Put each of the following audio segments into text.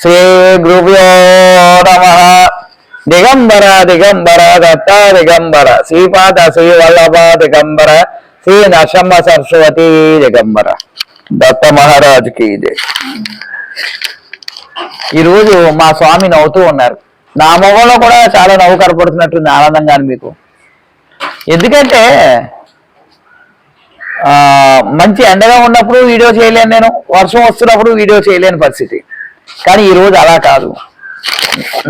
శ్రీ గురుభ్యో నమః. దిగంబర దిగంబర దత్త దిగంబర శ్రీపాద శ్రీ వల్లభ దిగంబర శ్రీ నరసింహ సరస్వతి దిగంబర దత్త మహారాజుకి ఇదే. ఈరోజు మా స్వామి నవ్వుతూ ఉన్నారు. నా మొగంలో కూడా చాలా నవ్వు కనపడుతున్నట్టుంది, ఆనందంగాని మీకు. ఎందుకంటే మంచి ఎండగా ఉన్నప్పుడు వీడియో చేయలేను, నేను వర్షం వస్తున్నప్పుడు వీడియో చేయలేని పరిస్థితి. కానీ ఈరోజు అలా కాదు.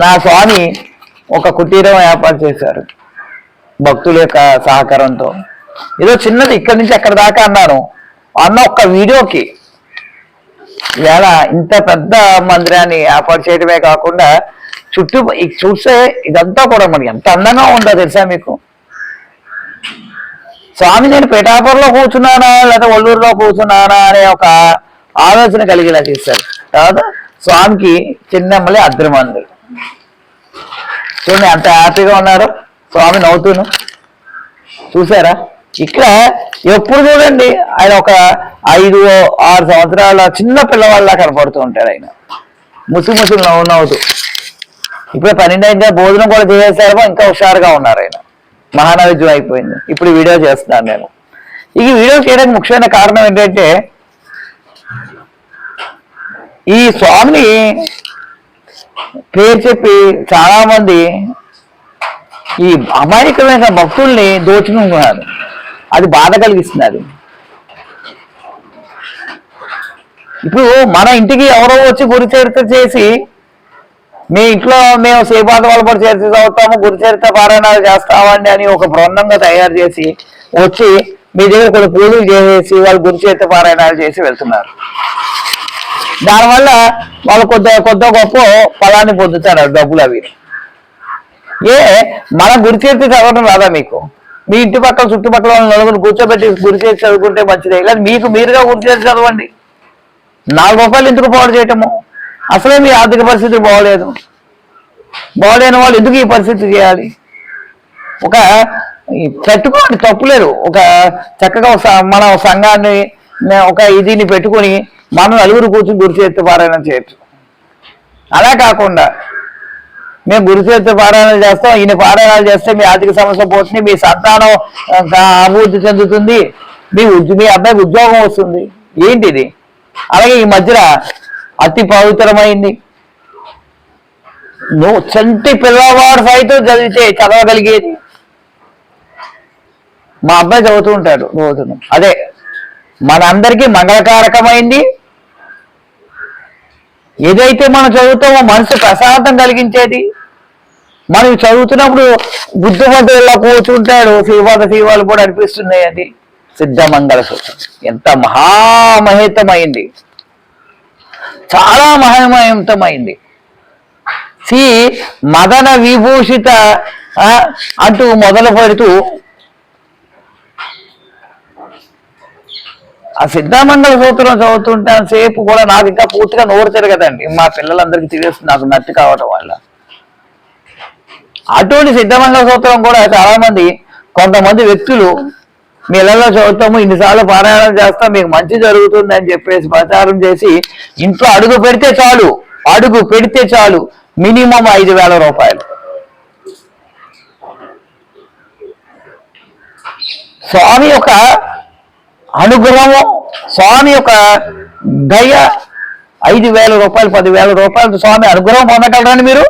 నా స్వామి ఒక కుటీరం ఏర్పాటు చేశారు భక్తుల యొక్క సహకారంతో. ఏదో చిన్నది ఇక్కడి నుంచి అక్కడ దాకా అన్నాను అన్న ఒక్క వీడియోకి ఇవాళ ఇంత పెద్ద మందిరాన్ని ఏర్పాటు చేయడమే కాకుండా చుట్టూ చూస్తే ఇదంతా కూడా మనకి ఎంత అందంగా ఉందో తెలుసా మీకు. స్వామి నేను పిఠాపురంలో కూర్చున్నానా లేదా ఒల్లూరులో కూర్చున్నానా అనే ఒక ఆలోచన కలిగేలా చేశారు. తర్వాత స్వామికి చిన్నమ్మలే అద్రిమంది. చూడండి ఎంత హ్యాపీగా ఉన్నారు స్వామి నవ్వుతూను. చూసారా? ఇక్కడ ఎప్పుడు చూడండి ఆయన ఒక 5-6 సంవత్సరాల చిన్న పిల్లవాళ్ళ కనపడుతూ ఉంటాడు. ఆయన ముసుగు నవ్వుతూ. ఇప్పుడు 12 అయితే భోజనం కూడా చేసేసారు, ఇంకా హుషారుగా ఉన్నారు ఆయన. మహానైవేద్యం అయిపోయింది. ఇప్పుడు వీడియో చేస్తున్నాను నేను. ఈ వీడియో చేయడానికి ముఖ్యమైన కారణం ఏంటంటే ఈ స్వామిని పేరు చెప్పి చాలా మంది ఈ అమాయకమైన భక్తుల్ని దోచుకుంటున్నారు. అది బాధ కలిగిస్తున్నది. ఇప్పుడు మన ఇంటికి ఎవరో వచ్చి గురు చరిత్ర చేసి మీ ఇంట్లో మేము శ్రీపాద వల్లభుడు చరిత్ర చదువుతాము, గురు చరిత్ర పారాయణాలు చేస్తామండి అని ఒక బృందంగా తయారు చేసి వచ్చి మీ దగ్గర కొన్ని పూజలు చేసేసి వాళ్ళు గురు చరిత్ర పారాయణాలు చేసి వెళ్తున్నారు. దానివల్ల వాళ్ళు కొద్ది గొప్ప ఫలాన్ని పొందుతారు, డబ్బులు అవి. మన గురు చరిత్ర చదవడం రాదా మీకు? మీ ఇంటి పక్కల చుట్టుపక్కల నలుగురు కూర్చోబెట్టి గురు చరిత్ర చదువుకుంటే మంచిదే. ఇలా మీకు మీరుగా గురు చరిత్ర చదవండి. 4 రూపాయలు ఎందుకు పాడు చేయటము? అసలే మీ ఆర్థిక పరిస్థితి బాగోలేని వాళ్ళు ఎందుకు ఈ పరిస్థితి చేయాలి? ఒక పెట్టుకోండి, తప్పులేదు. ఒక చక్కగా మన సంఘాన్ని ఒక ఇదిని పెట్టుకొని మనం నలుగురు కూర్చుని గురు చరిత్ర పారాయణ చేయొచ్చు. అలా కాకుండా మేము గురు చరిత్ర పారాయణలు చేస్తాం, ఈయన పారాయణాలు చేస్తే మీ ఆర్థిక సమస్య పోతుంది, మీ సంతానం అభివృద్ధి చెందుతుంది, మీ అబ్బాయికి ఉద్యోగం వస్తుంది. ఏంటిది? అలాగే ఈ మధ్యన అతి పవిత్రమైంది నువ్వు చంటి పిల్లవాడు సైతం చదవగలిగేది మా అబ్బాయి చదువుతూ ఉంటాడు రోజును. అదే మనందరికీ మంగళకారకమైంది. ఏదైతే మనం చదువుతామో మనసు ప్రశాంతం కలిగించేది. మనం చదువుతున్నప్పుడు బుద్ధిమంతుల్లో కూర్చుంటాడు శ్రీవాళ్ళు కూడా అనిపిస్తున్నాయి. అది సిద్ధమంగళ సూత్రం ఎంత మహామహితమైంది, చాలా మహిమయుతమైంది. శ్రీ మదన విభూషిత అంటూ మొదలు పెడుతూ ఆ సిద్ధమంగళ సూత్రం చదువుతుంటాను సేపు కూడా నాకు ఇంకా పూర్తిగా నోరు తిరగదండి. మా పిల్లలందరికీ తెలియస్తుంది నాకు నచ్చి కావటం వల్ల. అటువంటి సిద్ధమంగళ సూత్రం కూడా చాలా మంది కొంతమంది వ్యక్తులు మీ ఇళ్లలో చదువుతాము, ఇన్నిసార్లు పారాయణం చేస్తాం, మీకు మంచి జరుగుతుంది అని చెప్పేసి ప్రచారం చేసి ఇంట్లో అడుగు పెడితే చాలు మినిమం 5,000 రూపాయలు. స్వామి యొక్క అనుగ్రహము, స్వామి యొక్క దయ 5,000 రూపాయలు 10,000 రూపాయలతో స్వామి అనుగ్రహం పొందగలరండి మీరు?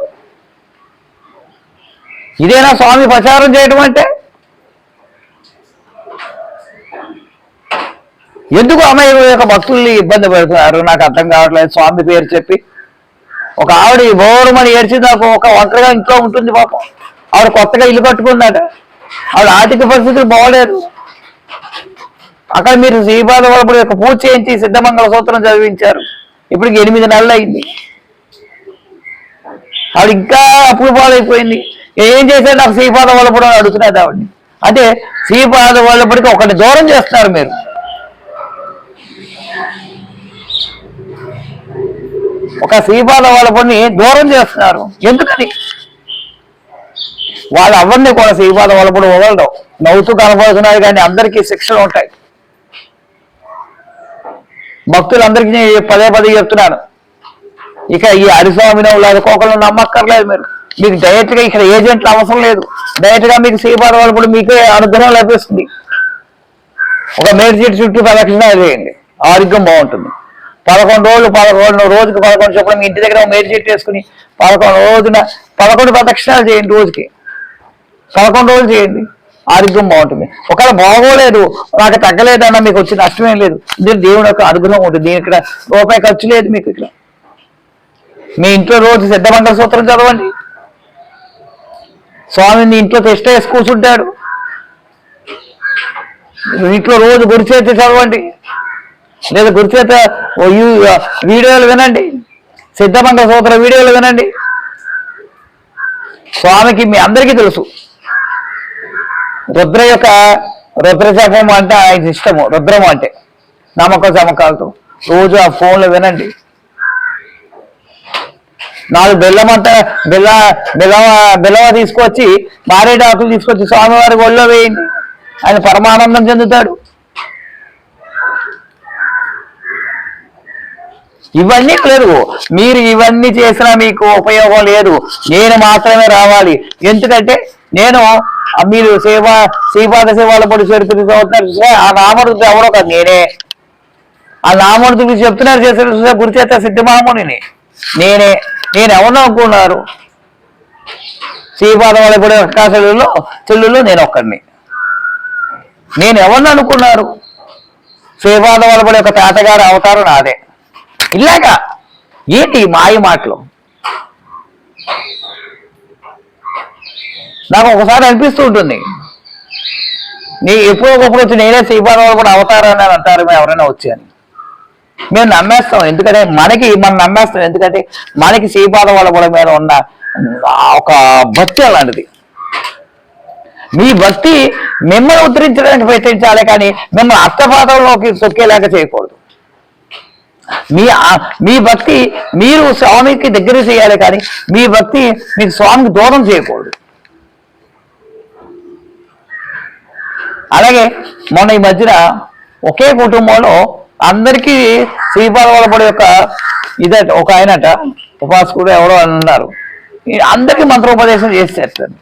ఇదేనా స్వామి ప్రచారం చేయడం అంటే? ఎందుకు అమ్మాయి యొక్క భక్తుల్ని ఇబ్బంది పెడుతున్నారు నాకు అర్థం కావట్లేదు. స్వామి పేరు చెప్పి ఒక ఆవిడ బోరుమని ఏడ్చి నాకు ఒక ఒంటరిగా ఇంట్లో ఉంటుంది పాపం. ఆవిడ కొత్తగా ఇల్లు కట్టుకుందట. ఆవిడ ఆర్థిక పరిస్థితులు బాగోలేదు. అక్కడ మీరు శ్రీపాద వల్లభుడు యొక్క పూజ చేయించి సిద్ధమంగళ సూత్రం చదివించారు. ఇప్పటికి 8 నెలలు అయింది. ఆవిడ ఇంకా అప్పుడు పాలైపోయింది. ఏం చేశారు నాకు శ్రీపాద వల్లభుడు అని అడుగుతున్నది ఆవిడని. అంటే శ్రీపాద వల్లభుడికి ఒకటి దూరం చేస్తున్నారు మీరు. ఒక శ్రీపాద వల్లభుడిని దూరం చేస్తున్నారు. ఎందుకని? వాళ్ళు ఎవరిని కూడా శ్రీపాద వల్లభుడు వదలడం. నవ్వుతూ కనపడుతున్నారు కానీ అందరికీ శిక్షలు ఉంటాయి. భక్తులందరికీ పదే చెప్తున్నాను, ఇక ఈ హరిస్వామిని కోకలను నమ్మక్కర్లేదు మీరు. మీకు డైరెక్ట్గా ఇక్కడ ఏజెంట్లు అవసరం లేదు. డైరెక్ట్గా మీకు శ్రీపాద వాళ్ళు కూడా మీకే అనుగ్రహం లభిస్తుంది. ఒక మేడ్చెట్టు చుట్టూ ప్రదక్షిణాలు చేయండి, ఆరోగ్యం బాగుంటుంది. 11 రోజుకి 11 చొప్పున మీ ఇంటి దగ్గర మేడ్చెట్టు వేసుకుని 11 ప్రదక్షిణాలు చేయండి. రోజుకి 11 రోజులు చేయండి, ఆరోగ్యం బాగుంటుంది. ఒకవేళ బాగోలేదు, నాకు తగ్గలేదన్నా మీకు వచ్చి నష్టమేం లేదు. ఇది దేవుని యొక్క అనుగ్రహం ఉంటుంది. దీని ఇక్కడ రూపాయి ఖర్చు లేదు మీకు. ఇక్కడ మీ ఇంట్లో రోజు సిద్ధమంగళ సూత్రం చదవండి. స్వామిని ఇంట్లో తెష్ట వేసి కూర్చుంటాడు. ఇంట్లో రోజు గురుచేత చదవండి, లేదా గురుచేత వీడియోలు వినండి, సిద్ధమంగళ సూత్ర వీడియోలు వినండి. స్వామికి మీ అందరికీ తెలుసు రుద్ర జపం అంటే ఆయన ఇష్టము. రుద్రము అంటే నమ్మకం చమకాలతో రోజు ఆ ఫోన్లో వినండి. 4 బెల్లవ తీసుకొచ్చి మారేడు ఆకులు తీసుకొచ్చి స్వామివారి ఒళ్ళో వేయండి, ఆయన పరమానందం చెందుతాడు. ఇవన్నీ లేదు, మీరు ఇవన్నీ చేసినా మీకు ఉపయోగం లేదు. నేను మాత్రమే రావాలి. ఎందుకంటే నేను మీరు శ్రీపాద సేవల పొడి చరిత్ర చదువుతున్నారు. ఆ నామరుడు ఎవరో కాదు, నేనే. ఆ నామరుడు చెప్తున్నారు చేసే గురుచేత సిద్ధమాముని నేనే. నేను ఎవరినో అనుకున్నారు? శ్రీపాద వాళ్ళ పొడి అక్కా చెల్లుల్లో నేను ఒక్కడిని. నేను ఎవరిని అనుకున్నారు? శ్రీపాద వాళ్ళ పొడి యొక్క తాతగారు అవతారం నాదే. ఇలాగా ఏంటి మాయ మాటలు? నాకు ఒకసారి అనిపిస్తూ ఉంటుంది, ఎప్పుడో ఒకప్పుడు వచ్చి నేనే శ్రీపాద వాళ్ళ కూడా అవతారాన్ని అంటారు ఎవరైనా వచ్చి అని. మేము నమ్మేస్తాం, ఎందుకంటే మనం నమ్మేస్తాం. ఎందుకంటే మనకి శ్రీపాద వాళ్ళ కూడా మీద ఉన్న ఒక భక్తి అలాంటిది. మీ భక్తి మిమ్మల్ని ఉద్ధరించడానికి ప్రయత్నించాలి, కానీ మిమ్మల్ని అర్థపాదంలోకి తొక్కేలాగా చేయకూడదు. మీ భక్తి మీరు స్వామికి దగ్గర చేయాలి, కానీ మీ భక్తి మీకు స్వామికి దూరం చేయకూడదు. అలాగే మొన్న ఈ మధ్యన ఒకే కుటుంబంలో అందరికీ శ్రీపాద వల్లభుడి యొక్క ఒక ఆయనట ఉపాసకుడు ఎవరో అని ఉన్నారు. అందరికీ మంత్రోపదేశం చేసేస్తారు.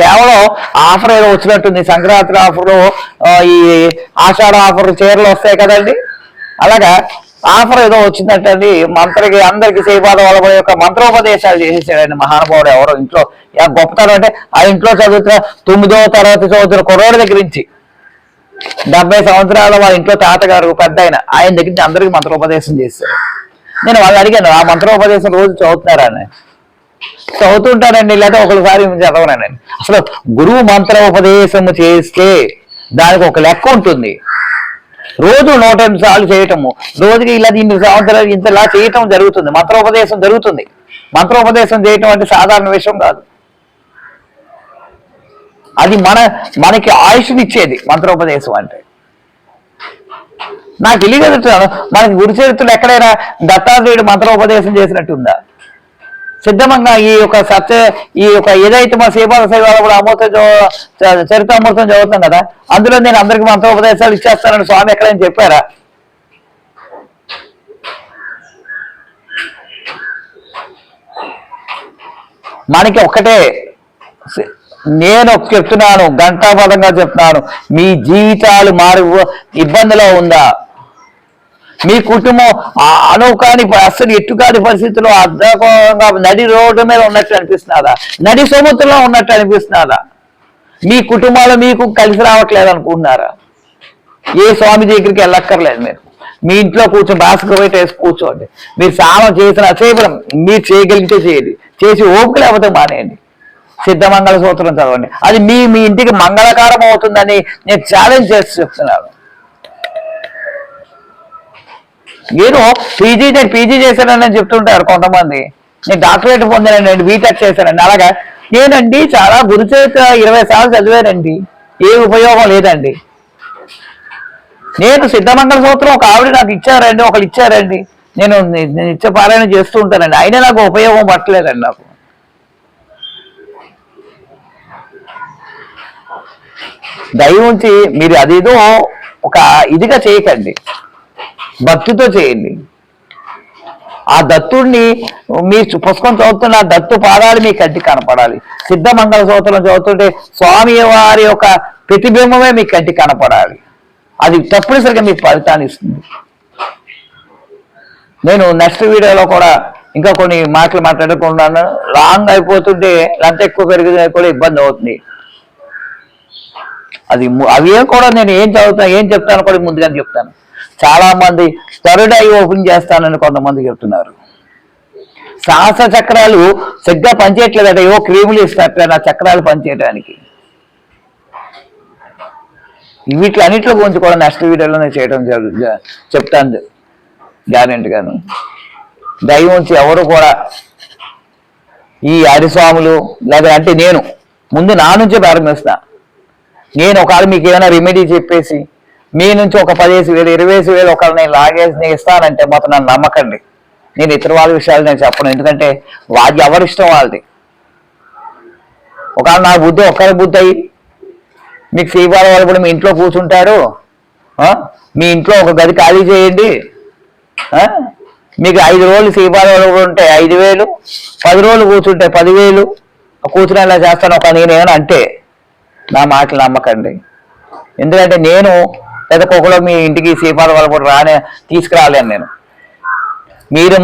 కేవలం ఆఫర్ ఏదో వచ్చినట్టుంది, సంక్రాంతి ఆఫర్లు, ఈ ఆషాఢ ఆఫర్ చీరలు వస్తాయి కదండి, అలాగా ఆఫర్ ఏదో వచ్చిందంటండి. అందరికీ శ్రీపాద వల్లభుడి యొక్క మంత్రోపదేశాలు చేసేసాడండి మహానుభావుడు. ఎవరో ఇంట్లో గొప్పతనం అంటే ఆ ఇంట్లో చదువుతున్న 9వ తరగతి చదువుతున్న కుర్రోడి దగ్గర నుంచి 70 సంవత్సరాల వాళ్ళ ఇంట్లో తాతగారు పెద్ద ఆయన దగ్గర నుంచి అందరికీ మంత్రోపదేశం చేశారు. నేను వాళ్ళు అడిగాను, ఆ మంత్రోపదేశం రోజు చదువుతున్నారా అని. చదువుతుంటానండి, లేదా ఒకసారి చదవనండి. అసలు గురువు మంత్రోపదేశము చేస్తే దానికి ఒక లెక్క ఉంటుంది. రోజు 108 సార్లు చేయటము, రోజుకి ఇలా 8 సంవత్సరాలు ఇంతలా చేయటం జరుగుతుంది. మంత్రోపదేశం జరుగుతుంది. మంత్రోపదేశం చేయటం అంటే సాధారణ విషయం కాదు. అది మనకి ఆయుష్నిచ్చేది మంత్రోపదేశం అంటే. నాకు తెలియదు, మనకి గురు చరిత్రలు ఎక్కడైనా దత్తాత్రేయుడు మంత్రోపదేశం చేసినట్టుందా? సిద్ధమంగా ఈ యొక్క ఏదైతే మన శ్రీపాద సేవలో కూడా చరిత్రామృతం చదువుతాం కదా, అందులో నేను అందరికీ మంత్రోపదేశాలు ఇచ్చేస్తానని స్వామి ఎక్కడైనా చెప్పారా? మనకి ఒక్కటే, నేను చెప్తున్నాను, ఘంటాపదంగా చెప్తున్నాను, మీ జీవితాలు ఇబ్బందిలో ఉందా? మీ కుటుంబం అనుకాని అసలు ఎట్టుకాని పరిస్థితుల్లో అర్ధకంగా నడి రోడ్డు మీద ఉన్నట్టు అనిపిస్తున్నారా? నడి సముద్రంలో ఉన్నట్టు అనిపిస్తున్నారా? మీ కుటుంబాలు మీకు కలిసి రావట్లేదు అనుకుంటున్నారా? ఏ స్వామి దగ్గరికి వెళ్ళక్కర్లేదు. మీరు మీ ఇంట్లో కూర్చొని భాస్కర్ బయట వేసి కూర్చోండి. మీరు స్నానం చేసిన అసేపడం మీరు చేయగలిగితే చేయండి, చేసి ఓపిక లేకపోతే మానేయండి. సిద్ధమంగళ సూత్రం చదవండి. అది మీ ఇంటికి మంగళకారం అవుతుందని నేను ఛాలెంజ్ చేసి చెప్తున్నాను. నేను పీజీ చేశానని చెప్తుంటారు కొంతమంది. నేను డాక్టరేట్ పొందానండి, బీటెక్ చేశానండి. అలాగా నేనండి చాలా గురుచరిత్ర 20 సార్లు చదివానండి, ఏ ఉపయోగం లేదండి. నేను సిద్ధమంగళ సూత్రం ఒక ఆవిడ నాకు ఇచ్చారండి, ఒకళ్ళు ఇచ్చారండి, నేను ఇచ్చే పారాయణ చేస్తూ ఉంటానండి, అయినా నాకు ఉపయోగం పట్టలేదండి. నాకు దయవుంచి మీరు అదేదో ఒక ఇదిగా చేయకండి, భక్తితో చేయండి. ఆ దత్తుడిని మీ పుస్తకం చదువుతున్న ఆ దత్తు పాదాలు మీ కంటికి కనపడాలి. సిద్ధమంగళ సూత్రం చదువుతుంటే స్వామి వారి యొక్క ప్రతిబింబమే మీ కంటికి కనపడాలి. అది తప్పనిసరిగా మీకు ఫలితాన్ని ఇస్తుంది. నేను నెక్స్ట్ వీడియోలో కూడా ఇంకా కొన్ని మాటలు మాట్లాడుకున్నాను. లాంగ్ అయిపోతుంటే లెంత్ ఎక్కువ పెరిగితే కూడా ఇబ్బంది అవుతుంది. అవి కూడా నేను ఏం చదువుతాను ఏం చెప్తాను కూడా ముందుగానే చెప్తాను. చాలా మంది థర్డ్ ఐ ఓపెన్ చేస్తానని కొంతమంది చెప్తున్నారు. శాస్త్ర చక్రాలు సరిగ్గా పనిచేయట్లేదట, ఏవో క్రీములు ఇస్తారు నా చక్రాలు పనిచేయడానికి. వీటిలన్నింటిలో గురించి కూడా నెక్స్ట్ వీడియోలోనే చేయడం చెప్తాను గ్యారెంటీగాను. దైవం నుంచి ఎవరు కూడా ఈ హరిస్వాములు లేదా అంటే నేను ముందు నా నుంచే ప్రారంభిస్తా. నేను ఒకవేళ మీకు ఏమైనా రెమెడీ చెప్పేసి మీ నుంచి ఒక 15,000 20,000 ఒకవేళ నేను లాగేసి ఇస్తానంటే మొత్తం నన్ను నమ్మకండి. నేను ఇతర వాళ్ళ విషయాలు నేను చెప్పను, ఎందుకంటే వాళ్ళు ఎవరిష్టం వాళ్ళది. ఒకవేళ నా బుద్ధి ఒక్కరి బుద్ధి అయ్యి మీకు శ్రీపాద వాళ్ళు కూడా మీ ఇంట్లో కూర్చుంటారు, మీ ఇంట్లో ఒక గది ఖాళీ చేయండి, మీకు 5 రోజులు శ్రీపాద వాళ్ళు కూడా ఉంటే 5,000, 10 రోజులు కూర్చుంటే 10,000 కూర్చునేలా చేస్తాను ఒక నేనేమైనా అంటే నా మాటలు నమ్మకండి. ఎందుకంటే నేను పెద్దకొకలో మీ ఇంటికి శ్రీపాద వాళ్ళు కూడా తీసుకురాలేను నేను. మీరు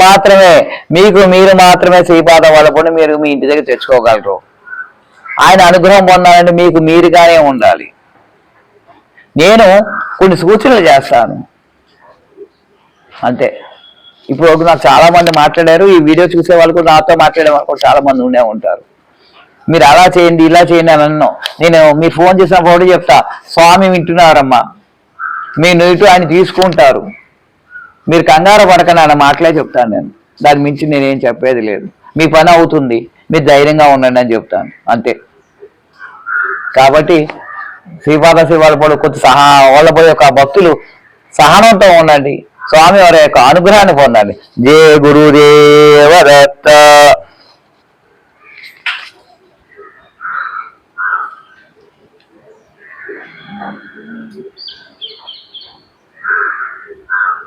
మాత్రమే శ్రీపాద వాళ్ళ కూడా మీరు మీ ఇంటి దగ్గర తెచ్చుకోగలరు. ఆయన అనుగ్రహం పొందాలంటే మీకు మీరుగానే ఉండాలి. నేను కొన్ని సూచనలు చేస్తాను అంతే. ఇప్పుడు నాకు చాలా మంది మాట్లాడారు, ఈ వీడియో చూసే వాళ్ళు కూడా నాతో మాట్లాడే వాళ్ళు కూడా చాలా మంది ఉండే ఉంటారు. మీరు అలా చేయండి ఇలా చేయండి అని అన్నాను. నేను మీరు ఫోన్ చేసినప్పుడు చెప్తా, స్వామి వింటున్నారమ్మా, మీ నీటు ఆయన తీసుకుంటారు, మీరు కంగారు పడకని అన్న మాటలే చెప్తాను నేను. దాని మించి నేనేం చెప్పేది లేదు. మీ పని అవుతుంది, మీరు ధైర్యంగా ఉండండి అని చెప్తాను అంతే. కాబట్టి శ్రీపాద శివాల పడు కొంచెం వాళ్ళ పడి యొక్క భక్తులు సహనంతో ఉండండి, స్వామి వారి యొక్క అనుగ్రహాన్ని పొందండి. జయ గురుదేవదత్త.